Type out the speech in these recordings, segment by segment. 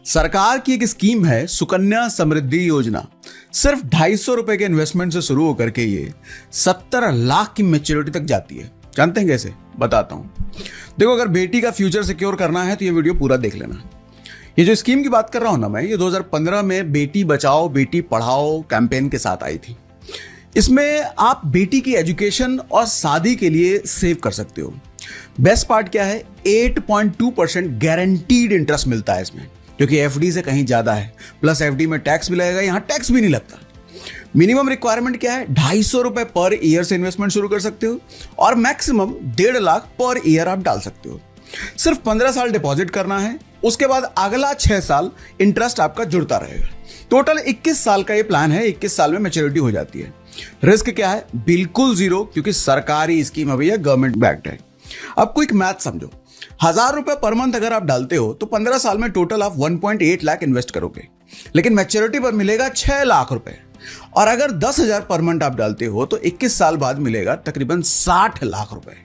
सरकार की एक स्कीम है सुकन्या समृद्धि योजना। सिर्फ 250 रुपए के इन्वेस्टमेंट से शुरू होकर के ये 70 लाख की मैच्योरिटी तक जाती है। जानते हैं कैसे? बताता हूं। देखो, अगर बेटी का फ्यूचर सिक्योर करना है तो ये वीडियो पूरा देख लेना। ये जो स्कीम की बात कर रहा हूं ना मैं, ये 2015 में बेटी बचाओ बेटी पढ़ाओ कैंपेन के साथ आई थी। इसमें आप बेटी की एजुकेशन और शादी के लिए सेव कर सकते हो। बेस्ट पार्ट क्या है, 8.2% गारंटीड इंटरेस्ट मिलता है इसमें, क्योंकि एफडी से कहीं ज्यादा है। प्लस एफडी में टैक्स भी लगेगा, यहां टैक्स भी नहीं लगता। मिनिमम रिक्वायरमेंट क्या है, 250 रुपए पर ईयर से इन्वेस्टमेंट शुरू कर सकते हो और मैक्सिमम 1.5 लाख पर ईयर आप डाल सकते हो। सिर्फ 15 साल डिपॉजिट करना है, उसके बाद अगला 6 साल इंटरेस्ट आपका जुड़ता रहेगा। टोटल 21 साल का ये प्लान है। 21 साल में मैच्योरिटी हो जाती है। रिस्क क्या है? बिल्कुल जीरो, क्योंकि सरकारी स्कीम है भैया, गवर्नमेंट बैक्ड है। अब क्विक मैथ समझो, 1000 रुपए पर मंथ अगर आप डालते हो तो 15 साल में टोटल आप 1.8 लाख इन्वेस्ट करोगे, लेकिन मैच्योरिटी पर मिलेगा 6 लाख रुपए। और अगर 10,000 पर मंथ आप डालते हो तो 21 साल बाद मिलेगा तकरीबन 60 लाख रुपए।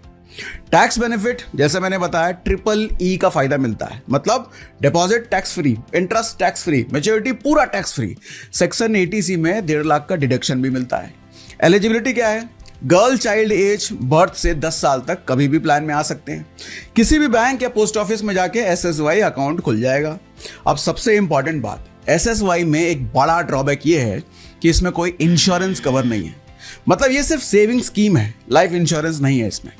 टैक्स बेनिफिट जैसे मैंने बताया, EEE का फायदा मिलता है, मतलब deposit tax free, interest tax free, maturity पूरा टैक्स फ्री। सेक्शन 80C में 1.5 लाख का डिडक्शन भी मिलता है। एलिजिबिलिटी क्या है? गर्ल चाइल्ड एज बर्थ से 10 साल तक कभी भी प्लान में आ सकते हैं। किसी भी बैंक या पोस्ट ऑफिस में जाके SSY अकाउंट खुल जाएगा। अब सबसे इंपॉर्टेंट बात, SSY में एक बड़ा ड्रॉबैक ये है कि इसमें कोई इंश्योरेंस कवर नहीं है। मतलब ये सिर्फ सेविंग स्कीम है, लाइफ इंश्योरेंस नहीं है इसमें।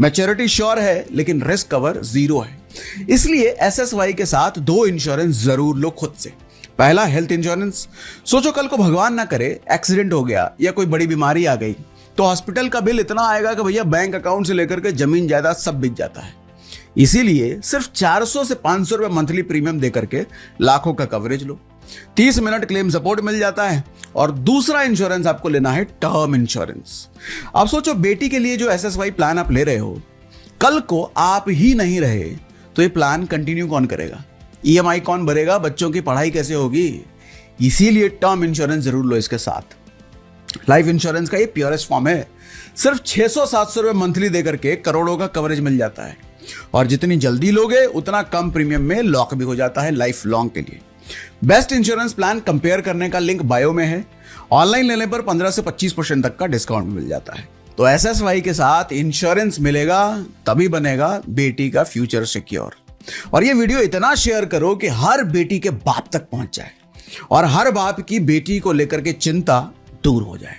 मैच्योरिटी श्योर है लेकिन रिस्क कवर जीरो है। इसलिए SSY के साथ 2 इंश्योरेंस जरूर लो खुद से। पहला, हेल्थ इंश्योरेंस। सोचो कल को भगवान ना करे एक्सीडेंट हो गया या कोई बड़ी बीमारी आ गई तो हॉस्पिटल का बिल इतना आएगा कि भैया बैंक अकाउंट से लेकर के जमीन जायदाद सब बिक जाता है। इसीलिए सिर्फ 400 से 500 रुपए मंथली प्रीमियम देकर के लाखों का कवरेज लो। 30 मिनट क्लेम सपोर्ट मिल जाता है। और दूसरा इंश्योरेंस आपको लेना है टर्म इंश्योरेंस। अब सोचो, बेटी के लिए जो SSY प्लान आप ले रहे हो, कल को आप ही नहीं रहे तो ये प्लान कंटिन्यू कौन करेगा? EMI कौन भरेगा? बच्चों की पढ़ाई कैसे होगी? इसीलिए टर्म इंश्योरेंस जरूर लो इसके साथ। लाइफ इंश्योरेंस का ये प्योरेस्ट फॉर्म है। सिर्फ 600-700 रुपए मंथली देकर के करोड़ों का कवरेज मिल जाता है। और जितनी जल्दी लोगे उतना कम प्रीमियम में लॉक भी हो जाता है लाइफ लॉन्ग के लिए। बेस्ट इंश्योरेंस प्लान कंपेयर करने का लिंक बायो में है। ऑनलाइन लेने पर 15 से 25% तक का डिस्काउंट मिल जाता है। तो SSY के साथ इंश्योरेंस मिलेगा तभी बनेगा बेटी का फ्यूचर सिक्योर। और ये वीडियो इतना शेयर करो कि हर बेटी के बाप तक पहुंच जाए और हर बाप की बेटी को लेकर के चिंता दूर हो जाए।